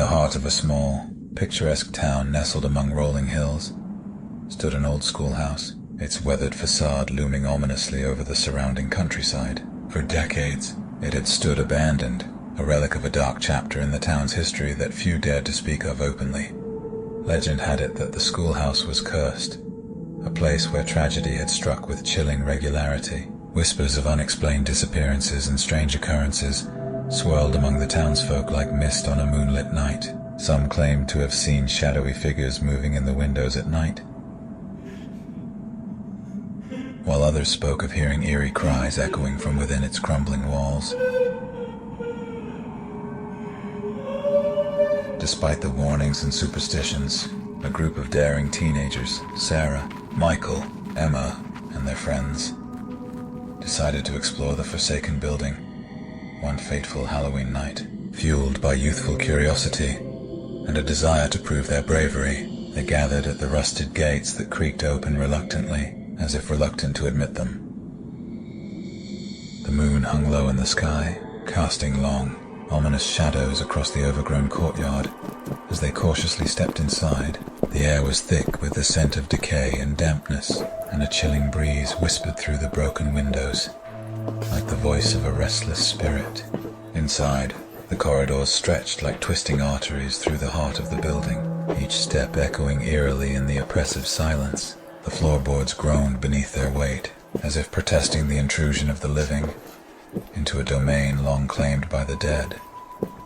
the heart of a small, picturesque town nestled among rolling hills, stood an old schoolhouse, its weathered facade looming ominously over the surrounding countryside. For decades, it had stood abandoned, a relic of a dark chapter in the town's history that few dared to speak of openly. Legend had it that the schoolhouse was cursed, a place where tragedy had struck with chilling regularity. Whispers of unexplained disappearances and strange occurrences swirled among the townsfolk like mist on a moonlit night. Some claimed to have seen shadowy figures moving in the windows at night, while others spoke of hearing eerie cries echoing from within its crumbling walls. Despite the warnings and superstitions, a group of daring teenagers, Sarah, Michael, Emma, and their friends, decided to explore the forsaken building one fateful Halloween night. Fueled by youthful curiosity and a desire to prove their bravery, they gathered at the rusted gates that creaked open reluctantly, as if reluctant to admit them. The moon hung low in the sky, casting long, ominous shadows across the overgrown courtyard. As they cautiously stepped inside, the air was thick with the scent of decay and dampness, and a chilling breeze whispered through the broken windows, like the voice of a restless spirit. Inside, the corridors stretched like twisting arteries through the heart of the building, each step echoing eerily in the oppressive silence. The floorboards groaned beneath their weight, as if protesting the intrusion of the living into a domain long claimed by the dead.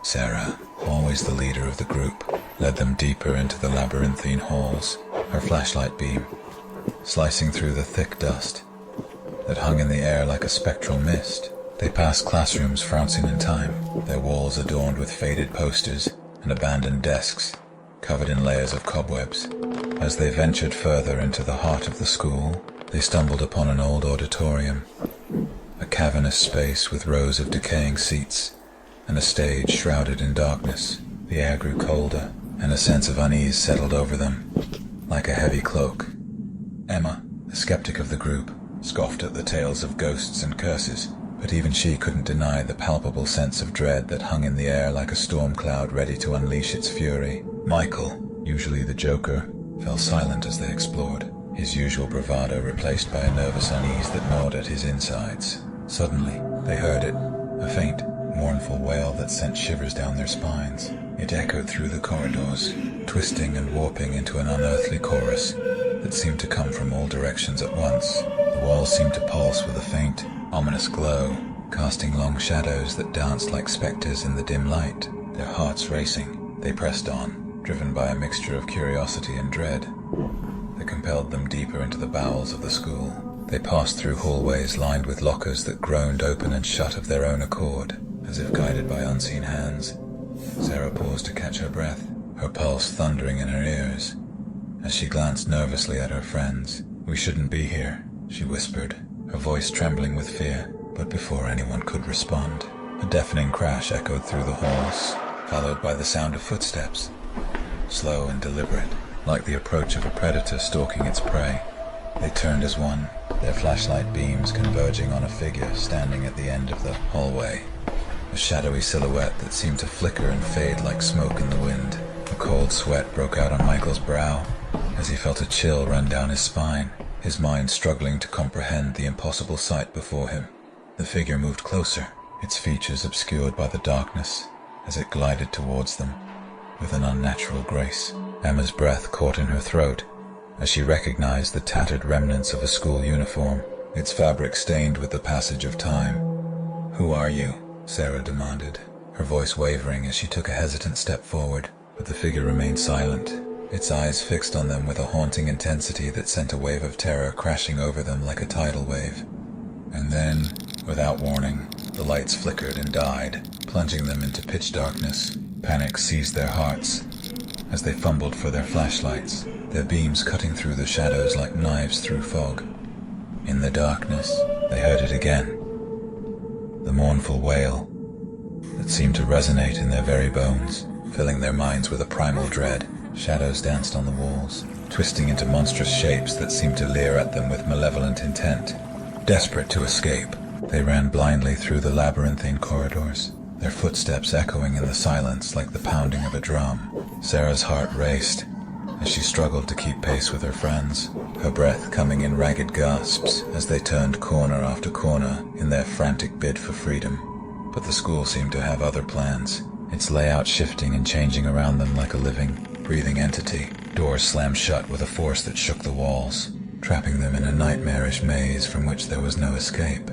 Sarah, always the leader of the group, led them deeper into the labyrinthine halls, her flashlight beam slicing through the thick dust that hung in the air like a spectral mist. They passed classrooms frouncing in time, their walls adorned with faded posters and abandoned desks covered in layers of cobwebs. As they ventured further into the heart of the school, they stumbled upon an old auditorium, a cavernous space with rows of decaying seats and a stage shrouded in darkness. The air grew colder, and a sense of unease settled over them, like a heavy cloak. Emma, the skeptic of the group, scoffed at the tales of ghosts and curses, but even she couldn't deny the palpable sense of dread that hung in the air like a storm cloud ready to unleash its fury. Michael, usually the joker, fell silent as they explored, his usual bravado replaced by a nervous unease that gnawed at his insides. Suddenly, they heard it, a faint, mournful wail that sent shivers down their spines. It echoed through the corridors, twisting and warping into an unearthly chorus that seemed to come from all directions at once. The walls seemed to pulse with a faint, ominous glow, casting long shadows that danced like specters in the dim light. Their hearts racing, they pressed on, driven by a mixture of curiosity and dread that compelled them deeper into the bowels of the school. They passed through hallways lined with lockers that groaned open and shut of their own accord, as if guided by unseen hands. Sarah paused to catch her breath, her pulse thundering in her ears, as she glanced nervously at her friends. "We shouldn't be here," she whispered, her voice trembling with fear. But before anyone could respond, a deafening crash echoed through the halls, followed by the sound of footsteps, slow and deliberate, like the approach of a predator stalking its prey. They turned as one, their flashlight beams converging on a figure standing at the end of the hallway, a shadowy silhouette that seemed to flicker and fade like smoke in the wind. A cold sweat broke out on Michael's brow as he felt a chill run down his spine, his mind struggling to comprehend the impossible sight before him. The figure moved closer, its features obscured by the darkness as it glided towards them with an unnatural grace. Emma's breath caught in her throat as she recognized the tattered remnants of a school uniform, its fabric stained with the passage of time. "Who are you?" Sarah demanded, her voice wavering as she took a hesitant step forward. But the figure remained silent, its eyes fixed on them with a haunting intensity that sent a wave of terror crashing over them like a tidal wave. And then, without warning, the lights flickered and died, plunging them into pitch darkness. Panic seized their hearts as they fumbled for their flashlights, their beams cutting through the shadows like knives through fog. In the darkness, they heard it again, the mournful wail that seemed to resonate in their very bones, filling their minds with a primal dread. Shadows danced on the walls, twisting into monstrous shapes that seemed to leer at them with malevolent intent. Desperate to escape, they ran blindly through the labyrinthine corridors, their footsteps echoing in the silence like the pounding of a drum. Sarah's heart raced as she struggled to keep pace with her friends, her breath coming in ragged gasps as they turned corner after corner in their frantic bid for freedom. But the school seemed to have other plans, its layout shifting and changing around them like a living, breathing entity. Doors slammed shut with a force that shook the walls, trapping them in a nightmarish maze from which there was no escape.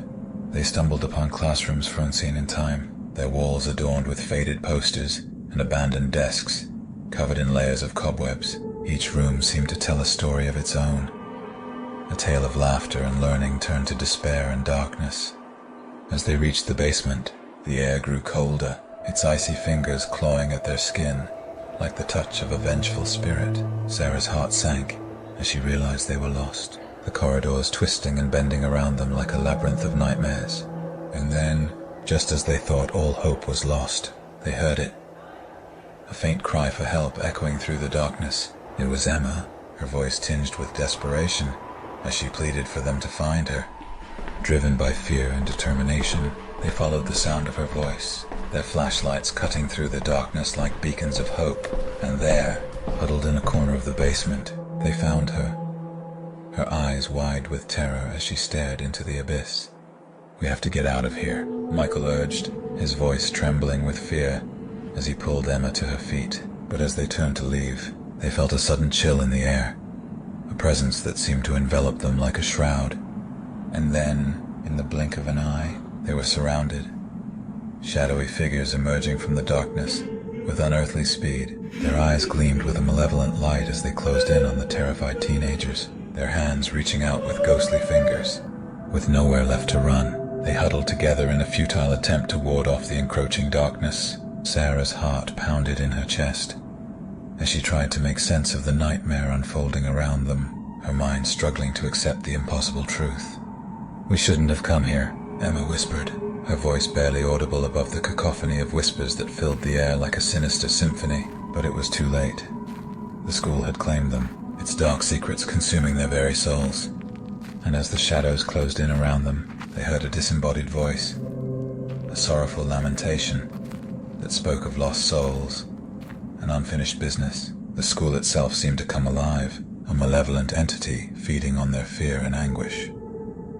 They stumbled upon classrooms unseen in time, their walls adorned with faded posters and abandoned desks, covered in layers of cobwebs. Each room seemed to tell a story of its own, a tale of laughter and learning turned to despair and darkness. As they reached the basement, the air grew colder, its icy fingers clawing at their skin, like the touch of a vengeful spirit. Sarah's heart sank as she realized they were lost, the corridors twisting and bending around them like a labyrinth of nightmares. And then, just as they thought all hope was lost, they heard it. A faint cry for help echoing through the darkness. It was Emma, her voice tinged with desperation, as she pleaded for them to find her. Driven by fear and determination, they followed the sound of her voice, their flashlights cutting through the darkness like beacons of hope. And there, huddled in a corner of the basement, they found her, her eyes wide with terror as she stared into the abyss. "We have to get out of here," Michael urged, his voice trembling with fear as he pulled Emma to her feet. But as they turned to leave, they felt a sudden chill in the air, a presence that seemed to envelop them like a shroud. And then, in the blink of an eye, they were surrounded. Shadowy figures emerging from the darkness with unearthly speed. Their eyes gleamed with a malevolent light as they closed in on the terrified teenagers, their hands reaching out with ghostly fingers. With nowhere left to run, they huddled together in a futile attempt to ward off the encroaching darkness. Sarah's heart pounded in her chest as she tried to make sense of the nightmare unfolding around them, her mind struggling to accept the impossible truth. "We shouldn't have come here," Emma whispered, her voice barely audible above the cacophony of whispers that filled the air like a sinister symphony. But it was too late. The school had claimed them, its dark secrets consuming their very souls. And as the shadows closed in around them, they heard a disembodied voice, a sorrowful lamentation that spoke of lost souls and unfinished business. The school itself seemed to come alive, a malevolent entity feeding on their fear and anguish.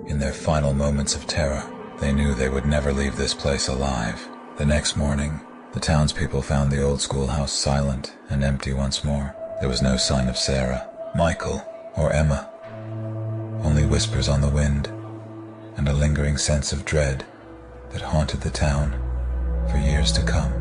In their final moments of terror, they knew they would never leave this place alive. The next morning, the townspeople found the old schoolhouse silent and empty once more. There was no sign of Sarah, Michael, or Emma. Only whispers on the wind, and a lingering sense of dread that haunted the town for years to come.